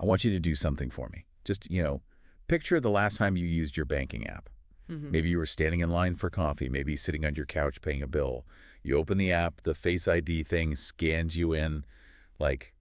I want you to do something for me. Just, picture the last time you used your banking app. Maybe you were standing in line for coffee, maybe sitting on your couch paying a bill. You open the app, the Face ID thing scans you in like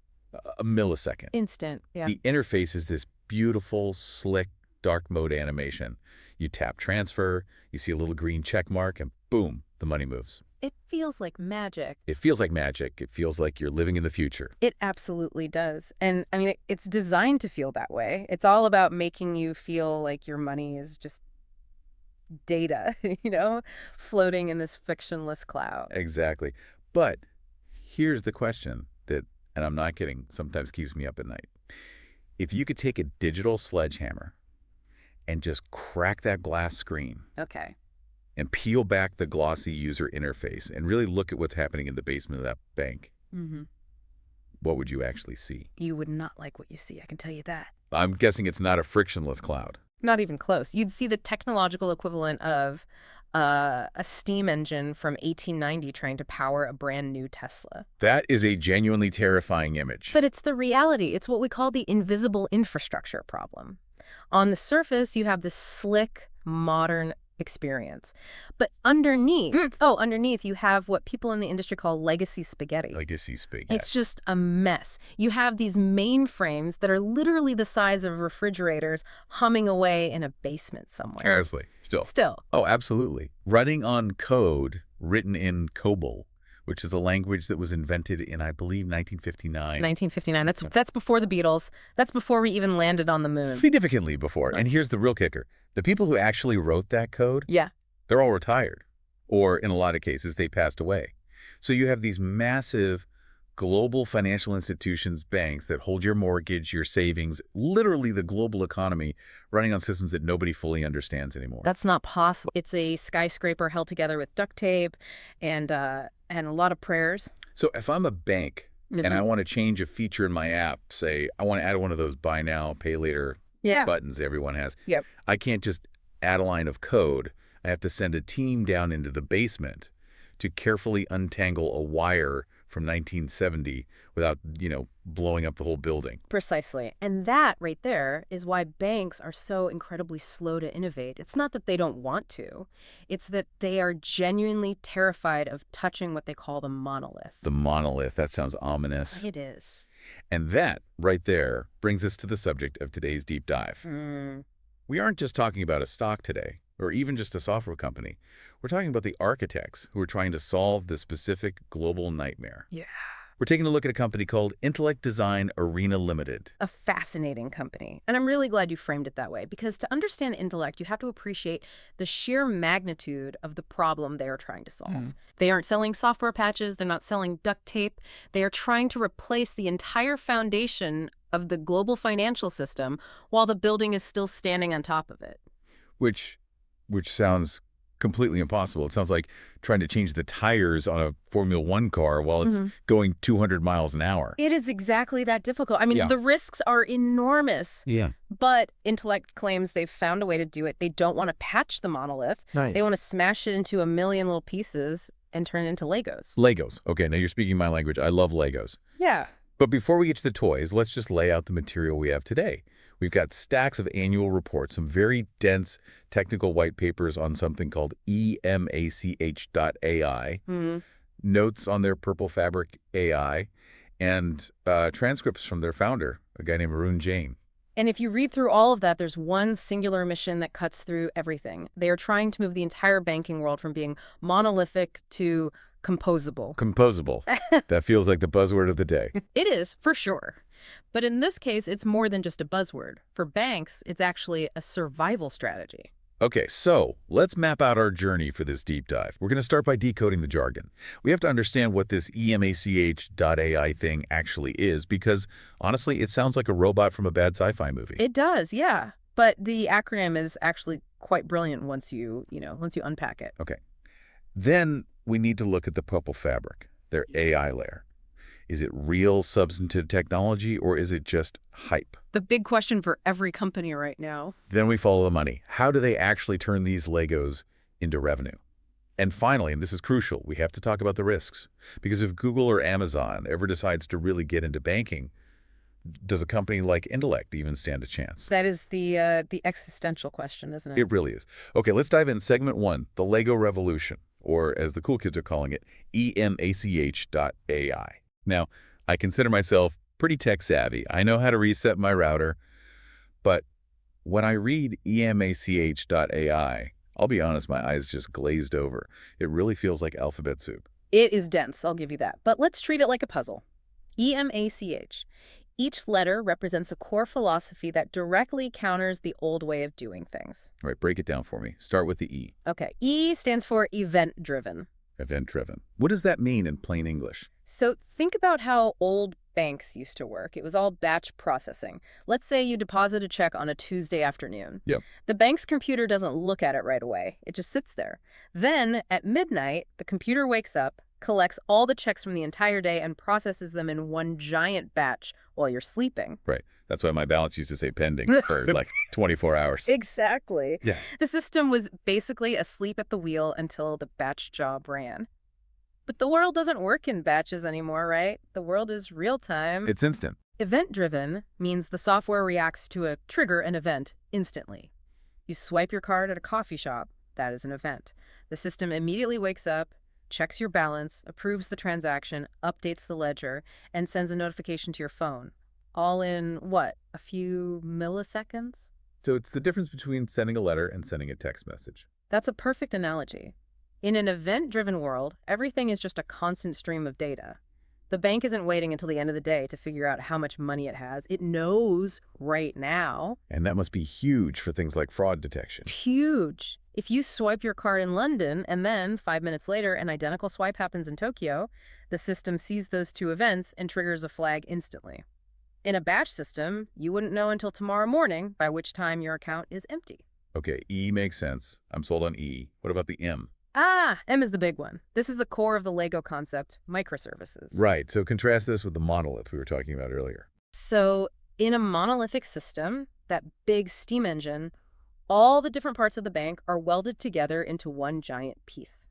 a millisecond. Instant, yeah. The interface is this beautiful, slick, dark mode animation. You tap transfer, you see a little green check mark, and boom, the money moves. It feels like magic. It feels like magic. It feels like you're living in the future. It absolutely does. And I mean, it's designed to feel that way. It's all about making you feel like your money is just data, floating in this fictionless cloud. Exactly. But here's the question that, and I'm not kidding, sometimes keeps me up at night. If you could take a digital sledgehammer and just crack that glass screen. Okay. And peel back the glossy user interface and really look at what's happening in the basement of that bank, what would you actually see? You would not like what you see, I can tell you that. I'm guessing it's not a frictionless cloud. Not even close. You'd see the technological equivalent of a steam engine from 1890 trying to power a brand new Tesla. That is a genuinely terrifying image. But it's the reality. It's what we call the invisible infrastructure problem. On the surface, you have this slick, modern experience. But underneath, underneath you have what people in the industry call legacy spaghetti. Legacy spaghetti. It's just a mess. You have these mainframes that are literally the size of refrigerators humming away in a basement somewhere. Seriously. Still. Oh, absolutely. Running on code written in COBOL, which is a language that was invented in, I believe, 1959. 1959. That's before the Beatles. That's before we even landed on the moon. Significantly before. And here's the real kicker. The people who actually wrote that code, they're all retired. Or in a lot of cases, they passed away. So you have these massive global financial institutions, banks that hold your mortgage, your savings, literally the global economy running on systems that nobody fully understands anymore. That's not possible. It's a skyscraper held together with duct tape and a lot of prayers. So if I'm a bank and I want to change a feature in my app, say I want to add one of those buy now, pay later buttons everyone has, I can't just add a line of code. I have to send a team down into the basement to carefully untangle a wire from 1970 without, blowing up the whole building. Precisely. And that right there is why banks are so incredibly slow to innovate. It's not that they don't want to. It's that they are genuinely terrified of touching what they call the monolith. The monolith. That sounds ominous. It is. And that right there brings us to the subject of today's deep dive. We aren't just talking about a stock today, or even just a software company. We're talking about the architects who are trying to solve the specific global nightmare. Yeah. We're taking a look at a company called Intellect Design Arena Limited. A fascinating company. And I'm really glad you framed it that way, because to understand Intellect, you have to appreciate the sheer magnitude of the problem they are trying to solve. They aren't selling software patches. They're not selling duct tape. They are trying to replace the entire foundation of the global financial system while the building is still standing on top of it. Which sounds completely impossible. It sounds like trying to change the tires on a Formula One car while it's going 200 miles an hour. It is exactly that difficult. I mean, the risks are enormous. But Intellect claims they've found a way to do it. They don't want to patch the monolith. They want to smash it into a million little pieces and turn it into Legos. Legos. Okay, now you're speaking my language. I love Legos. Yeah. But before we get to the toys, let's just lay out the material we have today. We've got stacks of annual reports, some very dense technical white papers on something called eMACH.ai, notes on their Purple Fabric AI, and transcripts from their founder, a guy named Arun Jain. And if you read through all of that, there's one singular mission that cuts through everything. They are trying to move the entire banking world from being monolithic to composable. Composable. That feels like the buzzword of the day. It is, for sure. But in this case, it's more than just a buzzword. For banks, it's actually a survival strategy. Okay, so let's map out our journey for this deep dive. We're going to start by decoding the jargon. We have to understand what this eMACH.ai thing actually is because, honestly, it sounds like a robot from a bad sci-fi movie. It does, yeah. But the acronym is actually quite brilliant once you unpack it. Okay. Then we need to look at the Purple Fabric, their AI layer. Is it real substantive technology or is it just hype? The big question for every company right now. Then we follow the money. How do they actually turn these Legos into revenue? And finally, and this is crucial, we have to talk about the risks. Because if Google or Amazon ever decides to really get into banking, Does a company like Intellect even stand a chance? That is the existential question, isn't it? It really is. Okay, let's dive in. Segment 1, the Lego revolution, or as the cool kids are calling it, eMACH.ai. Now, I consider myself pretty tech savvy. I know how to reset my router, but when I read eMACH.ai, I'll be honest, my eyes just glazed over. It really feels like alphabet soup. It is dense, I'll give you that. But let's treat it like a puzzle. eMACH. Each letter represents a core philosophy that directly counters the old way of doing things. All right, break it down for me. Start with the E. Okay, E stands for event-driven. Event-driven. What does that mean in plain English? So think about how old banks used to work. It was all batch processing. Let's say you deposit a check on a Tuesday afternoon. Yep. The bank's computer doesn't look at it right away. It just sits there. Then, at midnight, the computer wakes up, collects all the checks from the entire day, and processes them in one giant batch while you're sleeping. Right. That's why my balance used to say pending for like 24 hours. Exactly. Yeah. The system was basically asleep at the wheel until the batch job ran. But the world doesn't work in batches anymore, right? The world is real-time. It's instant. Event-driven means the software reacts to a trigger, an event, instantly. You swipe your card at a coffee shop, that is an event. The system immediately wakes up, checks your balance, approves the transaction, updates the ledger, and sends a notification to your phone. All in, what, a few milliseconds? So it's the difference between sending a letter and sending a text message. That's a perfect analogy. In an event-driven world, everything is just a constant stream of data. The bank isn't waiting until the end of the day to figure out how much money it has. It knows right now. And that must be huge for things like fraud detection. Huge. If you swipe your card in London and then 5 minutes later an identical swipe happens in Tokyo, the system sees those two events and triggers a flag instantly. In a batch system, you wouldn't know until tomorrow morning, by which time your account is empty. Okay, E makes sense. I'm sold on E. What about the M? M is the big one. This is the core of the Lego concept, microservices. Right, so contrast this with the monolith we were talking about earlier. So in a monolithic system, that big steam engine, all the different parts of the bank are welded together into one giant piece.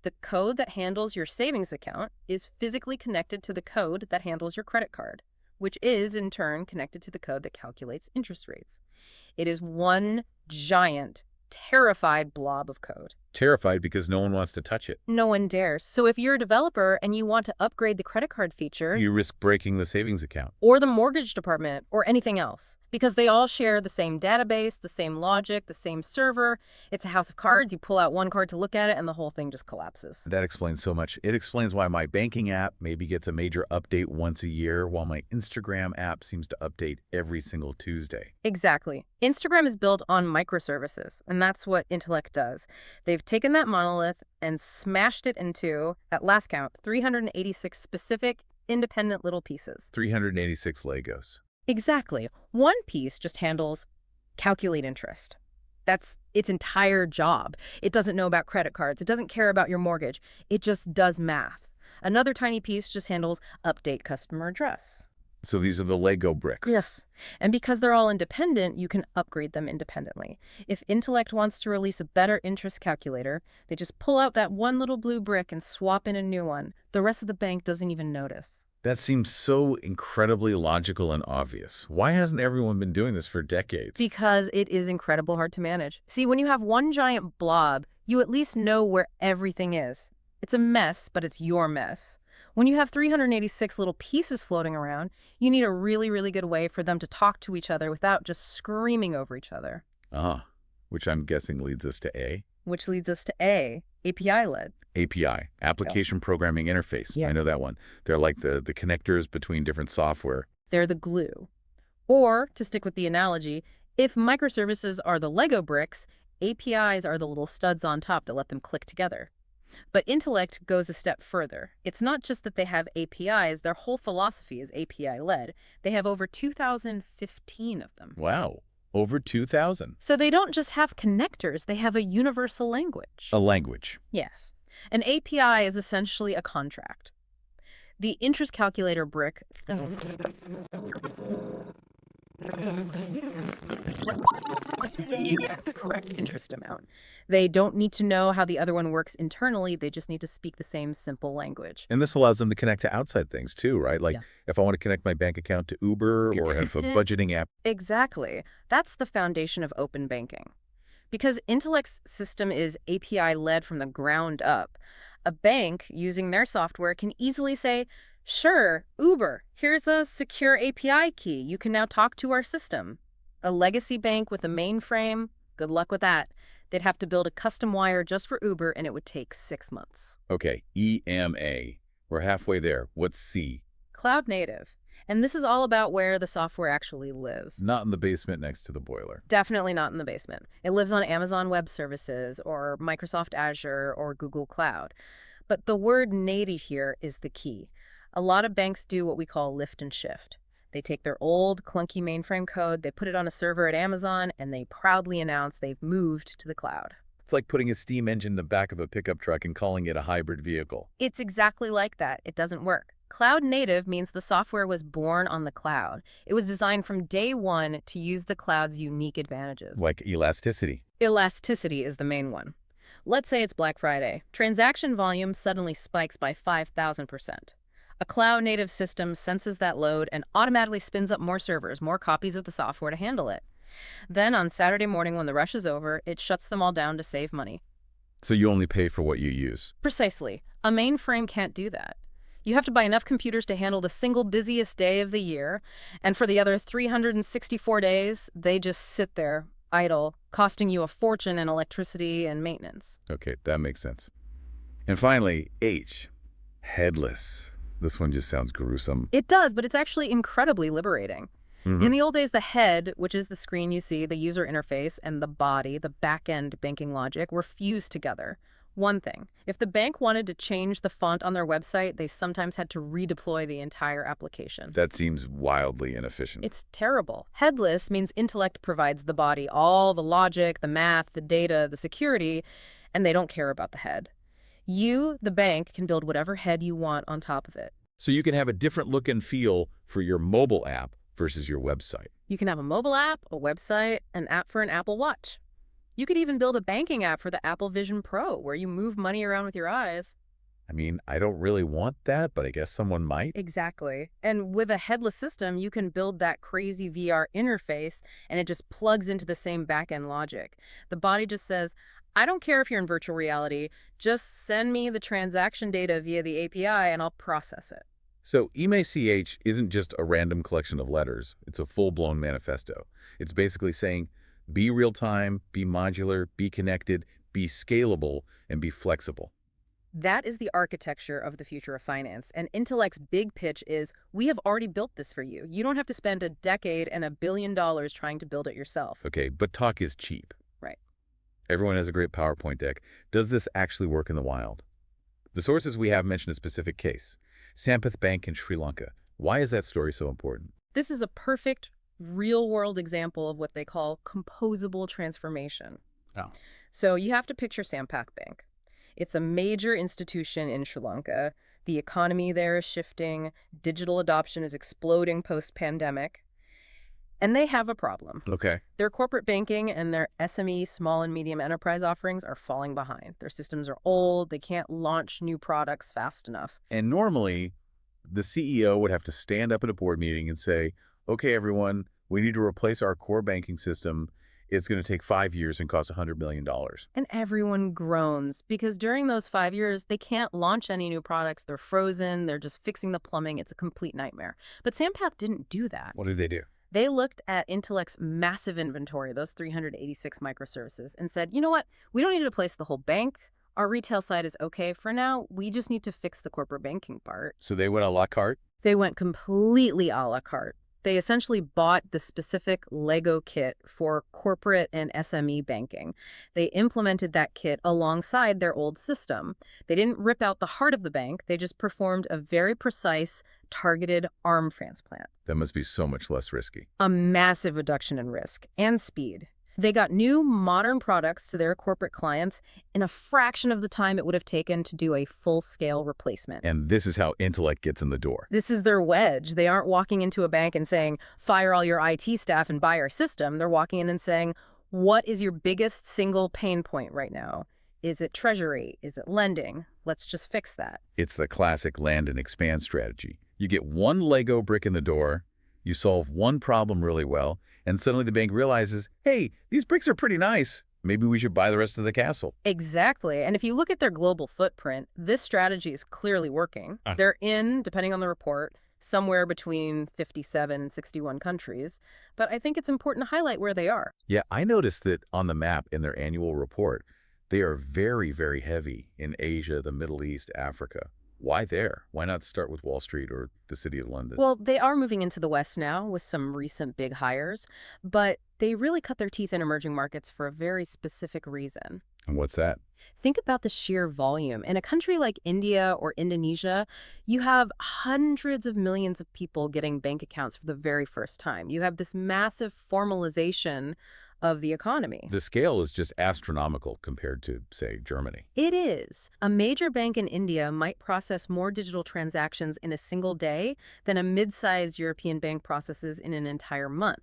The code that handles your savings account is physically connected to the code that handles your credit card, which is, in turn, connected to the code that calculates interest rates. It is one giant, terrified blob of code. Terrified because no one wants to touch it. No one dares. So if you're a developer and you want to upgrade the credit card feature... You risk breaking the savings account. Or the mortgage department, or anything else. Because they all share the same database, the same logic, the same server. It's a house of cards. You pull out one card to look at it, and the whole thing just collapses. That explains so much. It explains why my banking app maybe gets a major update once a year, while my Instagram app seems to update every single Tuesday. Exactly. Instagram is built on microservices, and that's what Intellect does. They've taken that monolith and smashed it into, at last count, 386 specific, independent little pieces. 386 Legos. Exactly. One piece just handles calculate interest. That's its entire job. It doesn't know about credit cards. It doesn't care about your mortgage. It just does math. Another tiny piece just handles update customer address. So these are the Lego bricks. Yes. And because they're all independent, you can upgrade them independently. If Intellect wants to release a better interest calculator, they just pull out that one little blue brick and swap in a new one. The rest of the bank doesn't even notice. That seems so incredibly logical and obvious. Why hasn't everyone been doing this for decades? Because it is incredibly hard to manage. See, when you have one giant blob, you at least know where everything is. It's a mess, but it's your mess. When you have 386 little pieces floating around, you need a really, really good way for them to talk to each other without just screaming over each other. Which I'm guessing leads us to A. Which leads us to A, API-led. API, Application Programming Interface. Yeah. I know that one. They're like the connectors between different software. They're the glue. Or, to stick with the analogy, if microservices are the Lego bricks, APIs are the little studs on top that let them click together. But Intellect goes a step further. It's not just that they have APIs, their whole philosophy is API-led. They have over 2,015 of them. Wow, over 2,000. So they don't just have connectors, they have a universal language. A language. Yes. An API is essentially a contract. The interest calculator brick... you get the correct interest amount. They don't need to know how the other one works internally. They just need to speak the same simple language. And this allows them to connect to outside things too, right? Like if I want to connect my bank account to Uber or have a budgeting app. Exactly. That's the foundation of open banking. Because Intellect's system is API-led from the ground up, a bank using their software can easily say, sure, Uber, here's a secure API key. You can now talk to our system. A legacy bank with a mainframe, good luck with that. They'd have to build a custom wire just for Uber, and it would take 6 months. Okay, EMA. We're halfway there. What's C? Cloud native. And this is all about where the software actually lives. Not in the basement next to the boiler. Definitely not in the basement. It lives on Amazon Web Services or Microsoft Azure or Google Cloud. But the word native here is the key. A lot of banks do what we call lift and shift. They take their old, clunky mainframe code, they put it on a server at Amazon, and they proudly announce they've moved to the cloud. It's like putting a steam engine in the back of a pickup truck and calling it a hybrid vehicle. It's exactly like that. It doesn't work. Cloud native means the software was born on the cloud. It was designed from day one to use the cloud's unique advantages. Like elasticity. Elasticity is the main one. Let's say it's Black Friday. Transaction volume suddenly spikes by 5,000%. A cloud-native system senses that load and automatically spins up more servers, more copies of the software to handle it. Then on Saturday morning when the rush is over, it shuts them all down to save money. So you only pay for what you use. Precisely. A mainframe can't do that. You have to buy enough computers to handle the single busiest day of the year, and for the other 364 days, they just sit there, idle, costing you a fortune in electricity and maintenance. Okay, that makes sense. And finally, H, headless. This one just sounds gruesome. It does, but it's actually incredibly liberating. In the old days, the head, which is the screen you see, the user interface, and the body, the back-end banking logic, were fused together. One thing, if the bank wanted to change the font on their website, they sometimes had to redeploy the entire application. That seems wildly inefficient. It's terrible. Headless means Intellect provides the body, all the logic, the math, the data, the security, and they don't care about the head. You, the bank, can build whatever head you want on top of it. So you can have a different look and feel for your mobile app versus your website. You can have a mobile app, a website, an app for an Apple Watch. You could even build a banking app for the Apple Vision Pro, where you move money around with your eyes. I mean, I don't really want that, but I guess someone might. Exactly. And with a headless system, you can build that crazy VR interface, and it just plugs into the same back-end logic. The body just says, I don't care if you're in virtual reality, just send me the transaction data via the API, and I'll process it. So eMACH isn't just a random collection of letters. It's a full-blown manifesto. It's basically saying, be real-time, be modular, be connected, be scalable, and be flexible. That is the architecture of the future of finance, and Intellect's big pitch is, we have already built this for you. You don't have to spend a decade and $1 billion trying to build it yourself. Okay, but talk is cheap. Right. Everyone has a great PowerPoint deck. Does this actually work in the wild? The sources we have mention a specific case, Sampath Bank in Sri Lanka. Why is that story so important? This is a perfect real-world example of what they call composable transformation. Oh. So you have to picture Sampath Bank. It's a major institution in Sri Lanka. The economy there is shifting. Digital adoption is exploding post-pandemic. And they have a problem. Okay. Their corporate banking and their SME, small and medium enterprise offerings are falling behind. Their systems are old. They can't launch new products fast enough. And normally, the CEO would have to stand up at a board meeting and say, okay, everyone, we need to replace our core banking system. It's going to take 5 years and cost $100 million. And everyone groans because during those 5 years, they can't launch any new products. They're frozen. They're just fixing the plumbing. It's a complete nightmare. But Sampath didn't do that. What did they do? They looked at Intellect's massive inventory, those 386 microservices, and said, you know what? We don't need to replace the whole bank. Our retail side is okay for now. We just need to fix the corporate banking part. So they went a la carte? They went completely a la carte. They essentially bought the specific Lego kit for corporate and SME banking. They implemented that kit alongside their old system. They didn't rip out the heart of the bank. They just performed a very precise, targeted arm transplant. That must be so much less risky. A massive reduction in risk and speed. They got new, modern products to their corporate clients in a fraction of the time it would have taken to do a full-scale replacement. And this is how Intellect gets in the door. This is their wedge. They aren't walking into a bank and saying, fire all your IT staff and buy our system. They're walking in and saying, What is your biggest single pain point right now? Is it treasury? Is it lending? Let's just fix that. It's the classic land and expand strategy. You get one Lego brick in the door, you solve one problem really well, and suddenly the bank realizes, hey, these bricks are pretty nice. Maybe we should buy the rest of the castle. Exactly. And if you look at their global footprint, this strategy is clearly working. They're in, depending on the report, somewhere between 57 and 61 countries. But I think it's important to highlight where they are. Yeah, I noticed that on the map in their annual report, they are very, very heavy in Asia, the Middle East, Africa. Why there? Why not start with Wall Street or the City of London? Well, they are moving into the West now with some recent big hires, but they really cut their teeth in emerging markets for a very specific reason. And what's that? Think about the sheer volume. In a country like India or Indonesia, you have hundreds of millions of people getting bank accounts for the very first time. You have this massive formalization of the economy. The scale is just astronomical compared to, say, Germany. It is. A major bank in India might process more digital transactions in a single day than a mid-sized European bank processes in an entire month.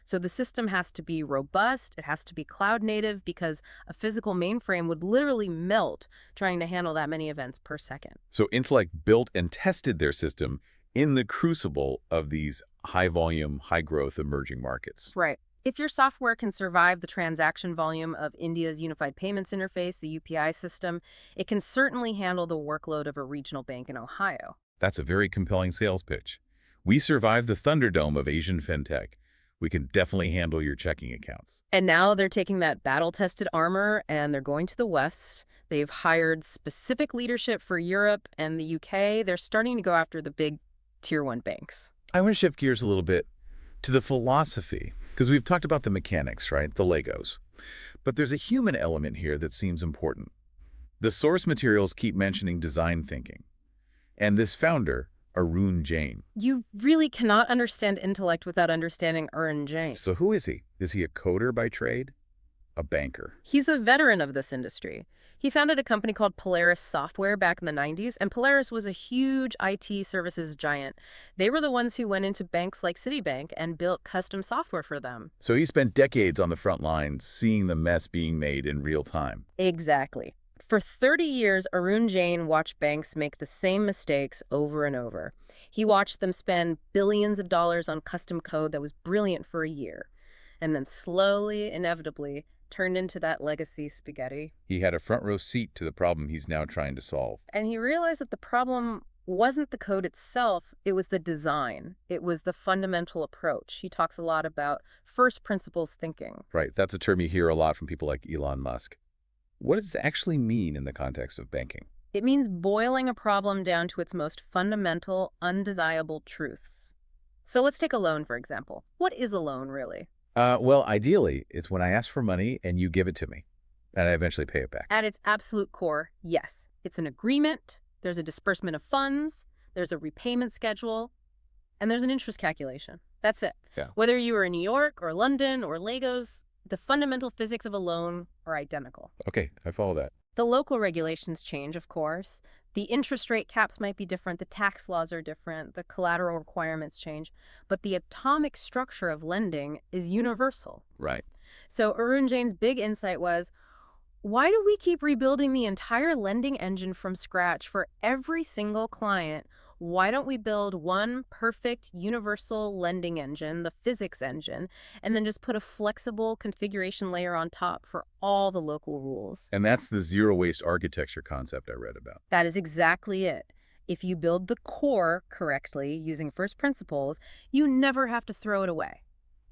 So the system has to be robust, it has to be cloud native, because a physical mainframe would literally melt trying to handle that many events per second. So Intellect built and tested their system in the crucible of these high-volume, high-growth emerging markets. Right. If your software can survive the transaction volume of India's Unified Payments Interface, the UPI system, it can certainly handle the workload of a regional bank in Ohio. That's a very compelling sales pitch. We survived the Thunderdome of Asian fintech. We can definitely handle your checking accounts. And now they're taking that battle-tested armor and they're going to the West. They've hired specific leadership for Europe and the UK. They're starting to go after the big Tier 1 banks. I want to shift gears a little bit to the philosophy, because we've talked about the mechanics, right? The Legos. But there's a human element here that seems important. The source materials keep mentioning design thinking. And this founder, Arun Jain. You really cannot understand Intellect without understanding Arun Jain. So who is he? Is he a coder by trade? A banker? He's a veteran of this industry. He founded a company called Polaris Software back in the 90s, and Polaris was a huge IT services giant. They were the ones who went into banks like Citibank and built custom software for them. So he spent decades on the front lines, seeing the mess being made in real time. Exactly. For 30 years, Arun Jain watched banks make the same mistakes over and over. He watched them spend billions of dollars on custom code that was brilliant for a year, and then slowly, inevitably, turned into that legacy spaghetti. He had a front row seat to the problem he's now trying to solve. And he realized that the problem wasn't the code itself, it was the design. It was the fundamental approach. He talks a lot about first principles thinking. Right, that's a term you hear a lot from people like Elon Musk. What does it actually mean in the context of banking? It means boiling a problem down to its most fundamental, undeniable truths. So let's take a loan, for example. What is a loan, really? Well, ideally, it's when I ask for money and you give it to me, and I eventually pay it back. At its absolute core, yes. It's an agreement, there's a disbursement of funds, there's a repayment schedule, and there's an interest calculation. That's it. Yeah. Whether you are in New York or London or Lagos, the fundamental physics of a loan are identical. Okay, I follow that. The local regulations change, of course. The interest rate caps might be different, the tax laws are different, the collateral requirements change, but the atomic structure of lending is universal. Right. So Arun Jain's big insight was, why do we keep rebuilding the entire lending engine from scratch for every single client? Why don't we build one perfect universal lending engine, the physics engine, and then just put a flexible configuration layer on top for all the local rules? And that's the zero-waste architecture concept I read about. That is exactly it. If you build the core correctly using first principles, you never have to throw it away.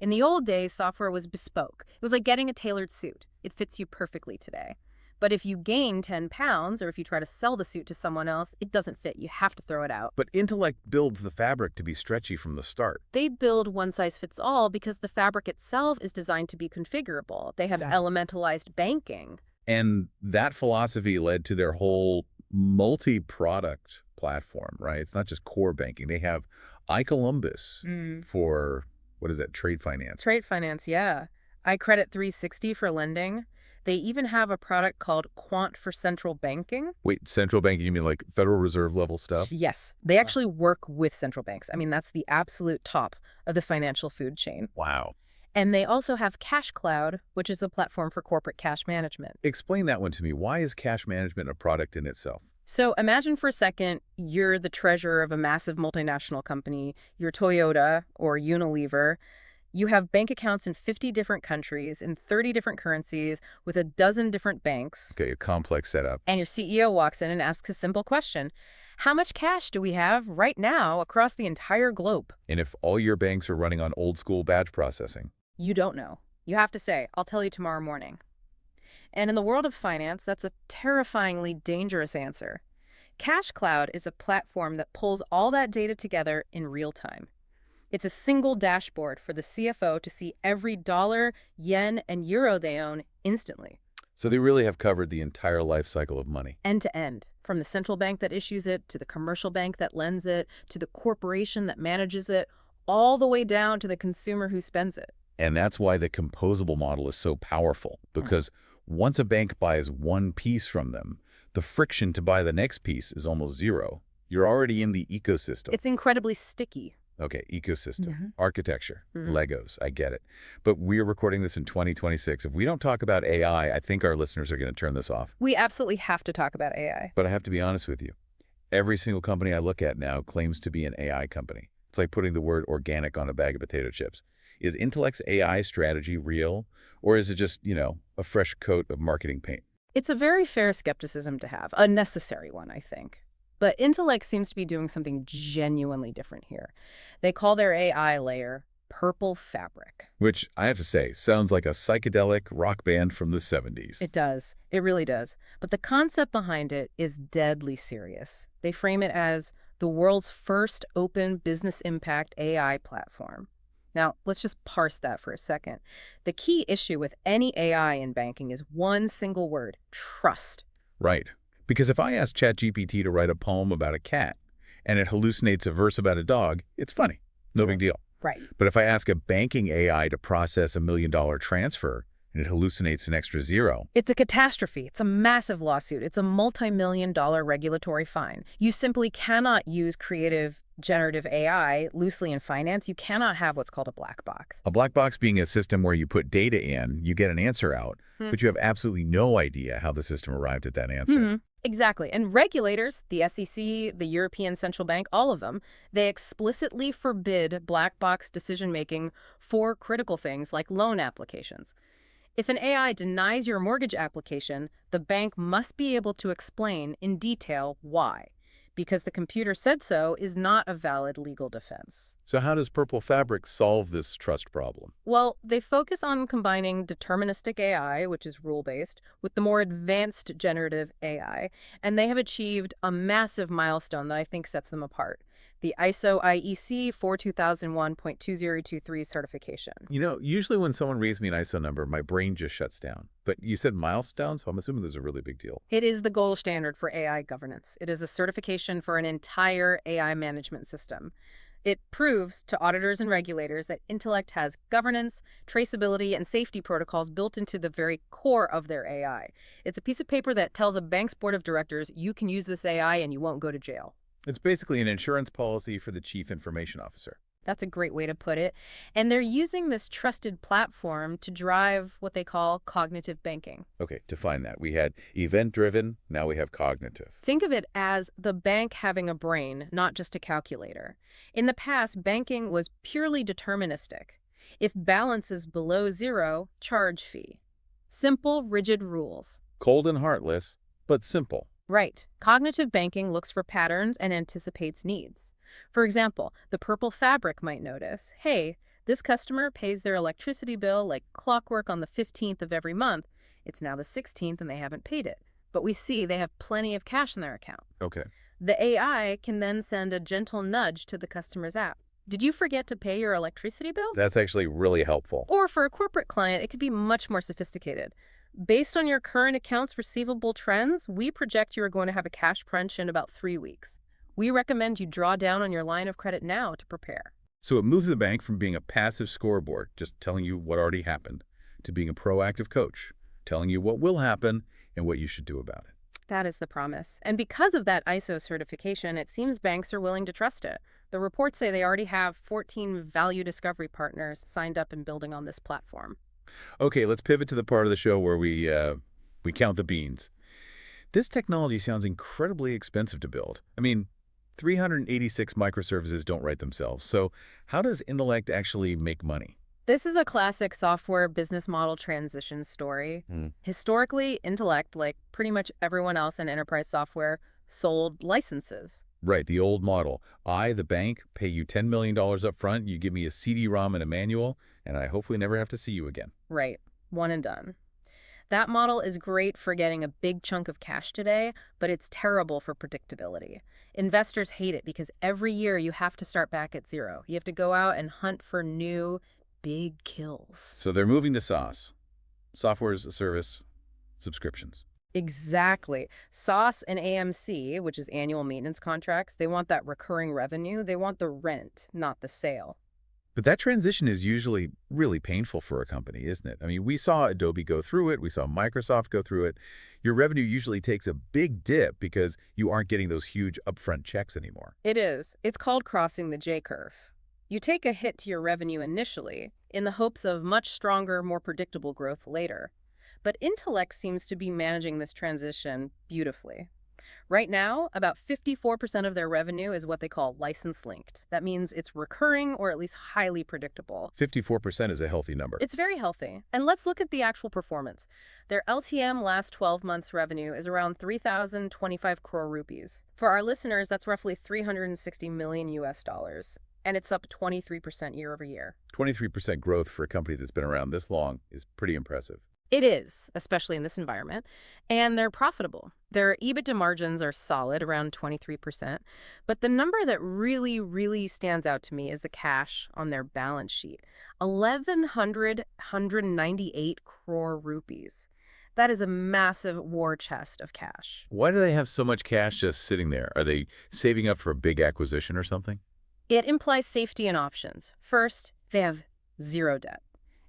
In the old days, software was bespoke. It was like getting a tailored suit. It fits you perfectly today. But if you gain 10 pounds, or if you try to sell the suit to someone else, it doesn't fit. You have to throw it out. But Intellect builds the fabric to be stretchy from the start. They build one-size-fits-all because the fabric itself is designed to be configurable. They have elementalized banking. And that philosophy led to their whole multi-product platform, right? It's not just core banking. They have iColumbus for, what is that, trade finance? Trade finance, yeah. iCredit 360 for lending. They even have a product called Quant for central banking. Wait, central banking, you mean like Federal Reserve level stuff? Yes. They actually work with central banks. I mean, that's the absolute top of the financial food chain. Wow. And they also have Cash Cloud, which is a platform for corporate cash management. Explain that one to me. Why is cash management a product in itself? So imagine for a second you're the treasurer of a massive multinational company, you're Toyota or Unilever. You have bank accounts in 50 different countries, in 30 different currencies, with a dozen different banks. Okay, a complex setup. And your CEO walks in and asks a simple question. How much cash do we have right now across the entire globe? And if all your banks are running on old school batch processing? You don't know. You have to say, I'll tell you tomorrow morning. And in the world of finance, that's a terrifyingly dangerous answer. Cash Cloud is a platform that pulls all that data together in real time. It's a single dashboard for the CFO to see every dollar, yen, and euro they own instantly. So they really have covered the entire life cycle of money. End to end, from the central bank that issues it, to the commercial bank that lends it, to the corporation that manages it, all the way down to the consumer who spends it. And that's why the composable model is so powerful, because once a bank buys one piece from them, the friction to buy the next piece is almost zero. You're already in the ecosystem. It's incredibly sticky. Okay, ecosystem, architecture, Legos, I get it. But we're recording this in 2026. If we don't talk about AI, I think our listeners are going to turn this off. We absolutely have to talk about AI. But I have to be honest with you. Every single company I look at now claims to be an AI company. It's like putting the word organic on a bag of potato chips. Is Intellect's AI strategy real, or is it just, a fresh coat of marketing paint? It's a very fair skepticism to have, a necessary one, I think. But Intellect seems to be doing something genuinely different here. They call their AI layer Purple Fabric. Which, I have to say, sounds like a psychedelic rock band from the 70s. It does. It really does. But the concept behind it is deadly serious. They frame it as the world's first open business impact AI platform. Now, let's just parse that for a second. The key issue with any AI in banking is one single word: trust. Right. Because if I ask ChatGPT to write a poem about a cat and it hallucinates a verse about a dog, it's funny. No big deal. Right. But if I ask a banking AI to process $1 million transfer and it hallucinates an extra zero, it's a catastrophe. It's a massive lawsuit. It's a multi-million-dollar regulatory fine. You simply cannot use creative generative AI loosely in finance. You cannot have what's called a black box. A black box being a system where you put data in, you get an answer out, but you have absolutely no idea how the system arrived at that answer. Exactly. And regulators, the SEC, the European Central Bank, all of them, they explicitly forbid black box decision-making for critical things like loan applications. If an AI denies your mortgage application, the bank must be able to explain in detail why. Because the computer said so is not a valid legal defense. So how does Purple Fabric solve this trust problem? Well, they focus on combining deterministic AI, which is rule-based, with the more advanced generative AI, and they have achieved a massive milestone that I think sets them apart: the ISO IEC 42001.2023 certification. Usually when someone reads me an ISO number, my brain just shuts down. But you said milestone, so I'm assuming this is a really big deal. It is the gold standard for AI governance. It is a certification for an entire AI management system. It proves to auditors and regulators that Intellect has governance, traceability, and safety protocols built into the very core of their AI. It's a piece of paper that tells a bank's board of directors, you can use this AI and you won't go to jail. It's basically an insurance policy for the chief information officer. That's a great way to put it. And they're using this trusted platform to drive what they call cognitive banking. Okay, define that. We had event-driven, now we have cognitive. Think of it as the bank having a brain, not just a calculator. In the past, banking was purely deterministic. If balance is below zero, charge fee. Simple, rigid rules. Cold and heartless, but simple. Right. Cognitive banking looks for patterns and anticipates needs. For example, the Purple Fabric might notice, hey, this customer pays their electricity bill like clockwork on the 15th of every month. It's now the 16th and they haven't paid it. But we see they have plenty of cash in their account. Okay. The AI can then send a gentle nudge to the customer's app. Did you forget to pay your electricity bill? That's actually really helpful. Or for a corporate client, it could be much more sophisticated. Based on your current accounts receivable trends, we project you are going to have a cash crunch in about 3 weeks. We recommend you draw down on your line of credit now to prepare. So it moves the bank from being a passive scoreboard, just telling you what already happened, to being a proactive coach, telling you what will happen and what you should do about it. That is the promise. And because of that ISO certification, it seems banks are willing to trust it. The reports say they already have 14 value discovery partners signed up and building on this platform. Okay, let's pivot to the part of the show where we count the beans. This technology sounds incredibly expensive to build. I mean, 386 microservices don't write themselves. So how does Intellect actually make money? This is a classic software business model transition story. Historically, Intellect, like pretty much everyone else in enterprise software, sold licenses. Right, the old model. I, the bank, pay you $10 million up front, you give me a CD-ROM and a manual, and I hopefully never have to see you again. Right, one and done. That model is great for getting a big chunk of cash today, but it's terrible for predictability. Investors hate it because every year you have to start back at zero. You have to go out and hunt for new, big kills. So they're moving to SaaS, software as a service, subscriptions. Exactly. SaaS and AMC, which is annual maintenance contracts, they want that recurring revenue. They want the rent, not the sale. But that transition is usually really painful for a company, isn't it? I mean, we saw Adobe go through it. We saw Microsoft go through it. Your revenue usually takes a big dip because you aren't getting those huge upfront checks anymore. It is. It's called crossing the J-curve. You take a hit to your revenue initially in the hopes of much stronger, more predictable growth later. But Intellect seems to be managing this transition beautifully. Right now, about 54% of their revenue is what they call license-linked. That means it's recurring or at least highly predictable. 54% is a healthy number. It's very healthy. And let's look at the actual performance. Their LTM last 12 months revenue is around 3,025 crore rupees. For our listeners, that's roughly 360 million US dollars. And it's up 23% year over year. 23% growth for a company that's been around this long is pretty impressive. It is, especially in this environment, and they're profitable. Their EBITDA margins are solid, around 23%, but the number that really stands out to me is the cash on their balance sheet. 1,198 crore rupees. That is a massive war chest of cash. Why do they have so much cash just sitting there? Are they saving up for a big acquisition or something? It implies safety and options. First, they have zero debt.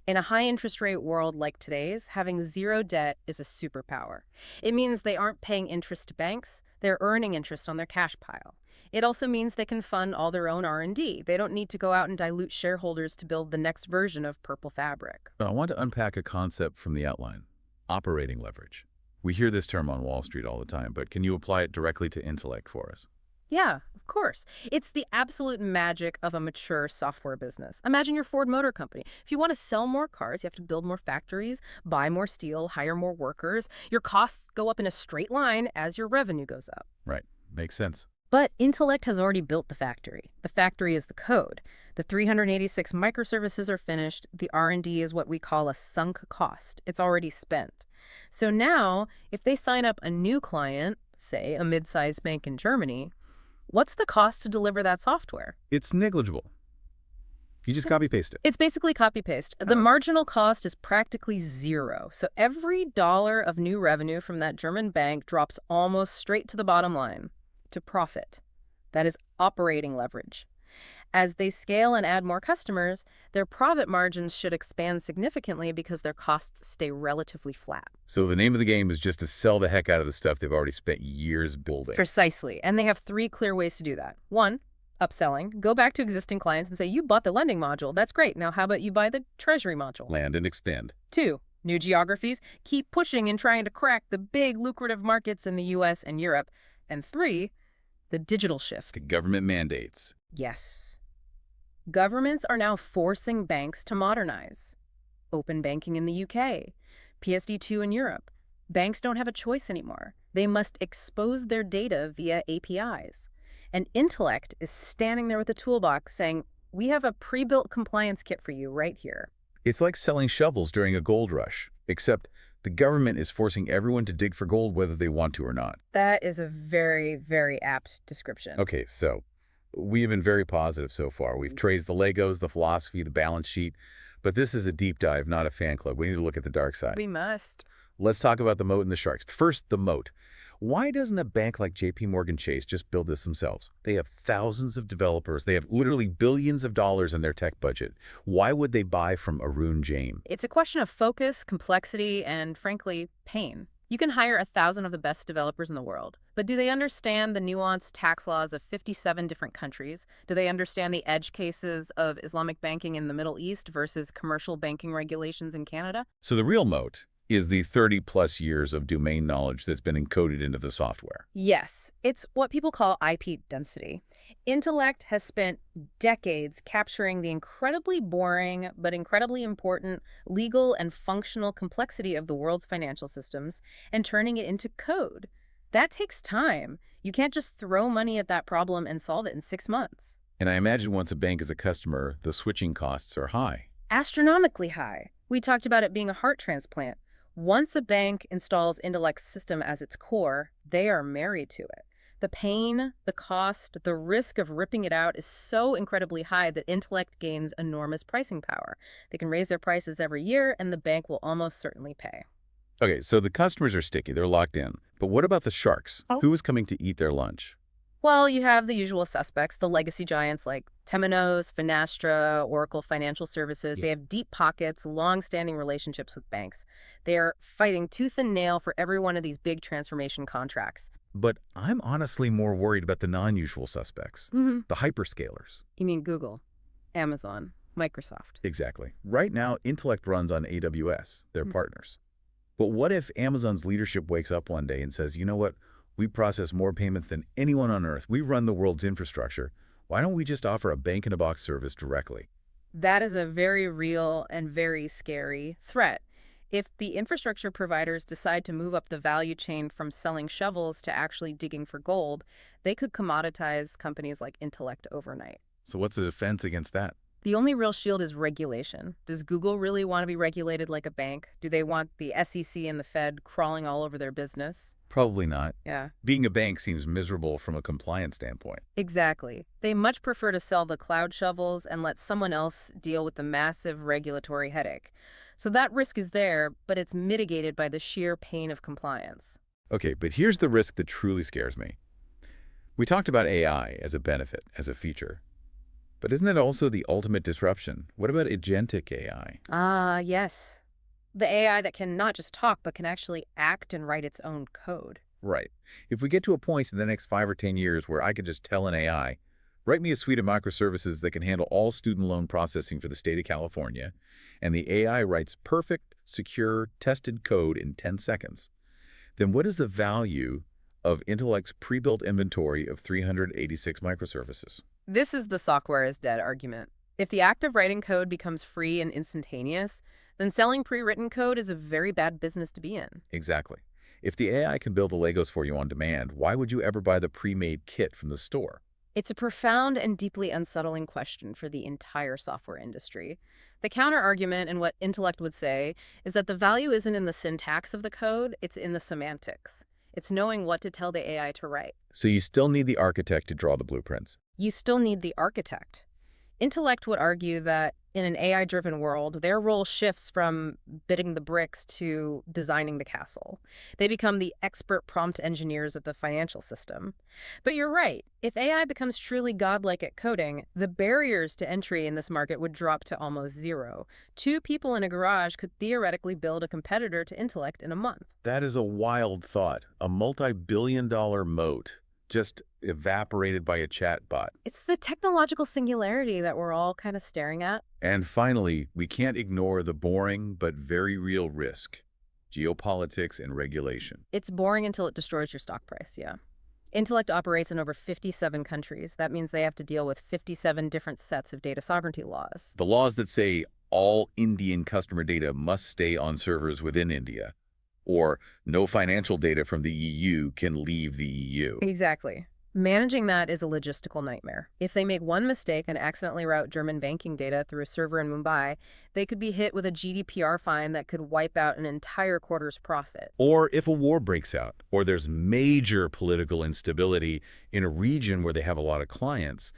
In a high-interest rate world like today's, having zero debt is a superpower. It means they aren't paying interest to banks, they're earning interest on their cash pile. It also means they can fund all their own R&D. They don't need to go out and dilute shareholders to build the next version of Purple Fabric. I want to unpack a concept from the outline, operating leverage. We hear this term on Wall Street all the time, but can you apply it directly to Intellect for us? Yeah, of course. It's the absolute magic of a mature software business. Imagine your Ford Motor Company. If you want to sell more cars, you have to build more factories, buy more steel, hire more workers. Your costs go up in a straight line as your revenue goes up. Right. Makes sense. But Intellect has already built the factory. The factory is the code. The 386 microservices are finished. The R&D is what we call a sunk cost. It's already spent. So now, if they sign up a new client, say a mid-sized bank in Germany, what's the cost to deliver that software? It's negligible. You just copy-paste it. It's basically copy-paste. The marginal cost is practically zero. So every dollar of new revenue from that German bank drops almost straight to the bottom line, to profit. That is operating leverage. As they scale and add more customers, their profit margins should expand significantly because their costs stay relatively flat. So the name of the game is just to sell the heck out of the stuff they've already spent years building. Precisely. And they have 3 clear ways to do that. 1, upselling. Go back to existing clients and say, you bought the lending module. That's great. Now how about you buy the treasury module? Land and extend. 2, new geographies. Keep pushing and trying to crack the big lucrative markets in the US and Europe. And 3, the digital shift. The government mandates. Yes. Governments are now forcing banks to modernize. Open banking in the UK, PSD2 in Europe. Banks don't have a choice anymore. They must expose their data via APIs. And Intellect is standing there with a toolbox saying, we have a pre-built compliance kit for you right here. It's like selling shovels during a gold rush, except the government is forcing everyone to dig for gold whether they want to or not. That is a very apt description. Okay, so we have been very positive so far. We've traced the Legos, the philosophy, the balance sheet, but this is a deep dive, not a fan club. We need to look at the dark side. We must. Let's talk about the moat and the sharks. First, the moat. Why doesn't a bank like JP Chase just build this themselves? They have thousands of developers. They have literally billions of dollars in their tech budget. Why would they buy from Arun Jain? It's a question of focus, complexity, and frankly, pain. You can hire 1,000 of the best developers in the world. But do they understand the nuanced tax laws of 57 different countries? Do they understand the edge cases of Islamic banking in the Middle East versus commercial banking regulations in Canada? So the real moat is the 30-plus years of domain knowledge that's been encoded into the software. Yes, it's what people call IP density. Intellect has spent decades capturing the incredibly boring but incredibly important legal and functional complexity of the world's financial systems and turning it into code. That takes time. You can't just throw money at that problem and solve it in 6 months. And I imagine once a bank is a customer, the switching costs are high. Astronomically high. We talked about it being a heart transplant. Once a bank installs Intellect's system as its core, they are married to it. The pain, the cost, the risk of ripping it out is so incredibly high that Intellect gains enormous pricing power. They can raise their prices every year, and the bank will almost certainly pay. Okay, so the customers are sticky. They're locked in. But what about the sharks? Who is coming to eat their lunch? Well, you have the usual suspects, the legacy giants like Temenos, Finastra, Oracle Financial Services. They have deep pockets, long-standing relationships with banks. They are fighting tooth and nail for every one of these big transformation contracts. But I'm honestly more worried about the non-usual suspects, the hyperscalers. You mean Google, Amazon, Microsoft? Exactly. Right now, Intellect runs on AWS, their partners. But what if Amazon's leadership wakes up one day and says, you know what? We process more payments than anyone on Earth. We run the world's infrastructure. Why don't we just offer a bank-in-a-box service directly? That is a very real and very scary threat. If the infrastructure providers decide to move up the value chain from selling shovels to actually digging for gold, they could commoditize companies like Intellect overnight. So what's the defense against that? The only real shield is regulation. Does Google really want to be regulated like a bank? Do they want the SEC and the Fed crawling all over their business? Probably not. Yeah. Being a bank seems miserable from a compliance standpoint. Exactly. They much prefer to sell the cloud shovels and let someone else deal with the massive regulatory headache. So that risk is there, but it's mitigated by the sheer pain of compliance. Okay, but here's the risk that truly scares me. We talked about AI as a benefit, as a feature. But isn't it also the ultimate disruption? What about agentic AI? Ah, yes. The AI that can not just talk, but can actually act and write its own code. Right. If we get to a point in the next 5 or 10 years where I could just tell an AI, write me a suite of microservices that can handle all student loan processing for the state of California, and the AI writes perfect, secure, tested code in 10 seconds, then what is the value of Intellect's pre-built inventory of 386 microservices? This is the software is dead argument. If the act of writing code becomes free and instantaneous, then selling pre-written code is a very bad business to be in. Exactly. If the AI can build the Legos for you on demand, why would you ever buy the pre-made kit from the store? It's a profound and deeply unsettling question for the entire software industry. The counter-argument and what Intellect would say is that the value isn't in the syntax of the code, it's in the semantics. It's knowing what to tell the AI to write. So you still need the architect to draw the blueprints. You still need the architect. Intellect would argue that in an AI-driven world, their role shifts from bidding the bricks to designing the castle. They become the expert prompt engineers of the financial system. But you're right. If AI becomes truly godlike at coding, the barriers to entry in this market would drop to almost zero. 2 people in a garage could theoretically build a competitor to Intellect in a month. That is a wild thought. A multi-billion-dollar moat just evaporated by a chatbot. It's the technological singularity that we're all kind of staring at. And finally, we can't ignore the boring but very real risk: geopolitics and regulation. It's boring until it destroys your stock price, yeah. Intellect operates in over 57 countries. That means they have to deal with 57 different sets of data sovereignty laws. The laws that say all Indian customer data must stay on servers within India, or no financial data from the EU can leave the EU. Exactly. Managing that is a logistical nightmare. If they make one mistake and accidentally route German banking data through a server in Mumbai, they could be hit with a GDPR fine that could wipe out an entire quarter's profit. Or if a war breaks out, or there's major political instability in a region where they have a lot of clients,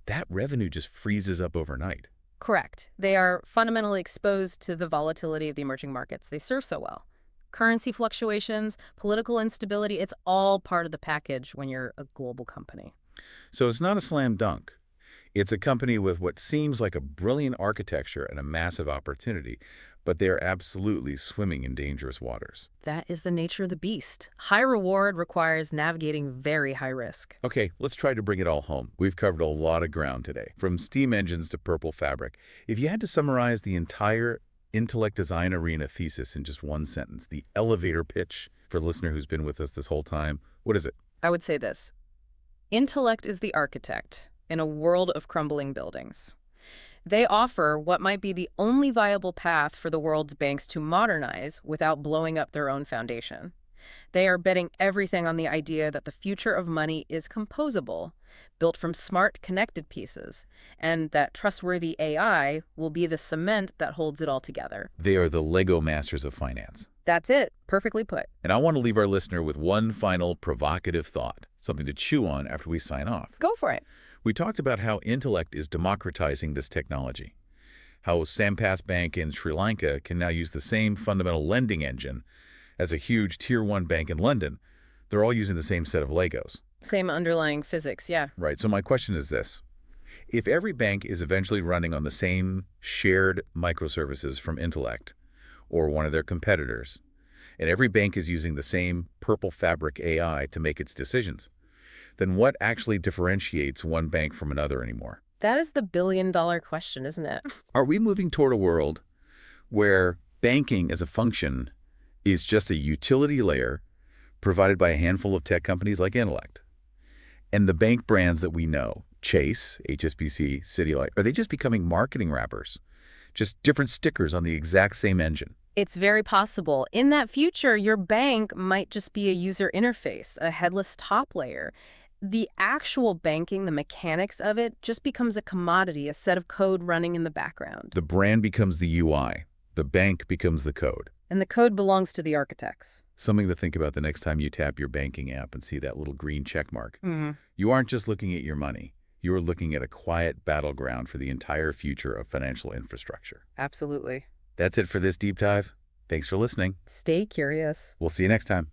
that revenue just freezes up overnight. Correct. They are fundamentally exposed to the volatility of the emerging markets they serve so well. Currency fluctuations, political instability, it's all part of the package when you're a global company. So it's not a slam dunk. It's a company with what seems like a brilliant architecture and a massive opportunity. But they are absolutely swimming in dangerous waters. That is the nature of the beast. High reward requires navigating very high risk. Okay, let's try to bring it all home. We've covered a lot of ground today, from steam engines to purple fabric. If you had to summarize the entire Intellect Design Arena thesis in just one sentence, the elevator pitch for the listener who's been with us this whole time, what is it? I would say this. Intellect is the architect in a world of crumbling buildings. They offer what might be the only viable path for the world's banks to modernize without blowing up their own foundation. They are betting everything on the idea that the future of money is composable, built from smart, connected pieces, and that trustworthy AI will be the cement that holds it all together. They are the Lego masters of finance. That's it. Perfectly put. And I want to leave our listener with one final provocative thought, something to chew on after we sign off. Go for it. We talked about how Intellect is democratizing this technology, how Sampath Bank in Sri Lanka can now use the same fundamental lending engine as a huge Tier 1 bank in London. They're all using the same set of Legos. Same underlying physics, yeah. Right. So my question is this. If every bank is eventually running on the same shared microservices from Intellect or one of their competitors, and every bank is using the same purple fabric AI to make its decisions, then what actually differentiates one bank from another anymore? That is the billion-dollar question, isn't it? Are we moving toward a world where banking as a function is just a utility layer provided by a handful of tech companies like Intellect? And the bank brands that we know, Chase, HSBC, Citibank, are they just becoming marketing wrappers? Just different stickers on the exact same engine? It's very possible. In that future, your bank might just be a user interface, a headless top layer. The actual banking, the mechanics of it, just becomes a commodity, a set of code running in the background. The brand becomes the UI. The bank becomes the code. And the code belongs to the architects. Something to think about the next time you tap your banking app and see that little green check mark. Mm-hmm. You aren't just looking at your money. You are looking at a quiet battleground for the entire future of financial infrastructure. Absolutely. That's it for this deep dive. Thanks for listening. Stay curious. We'll see you next time.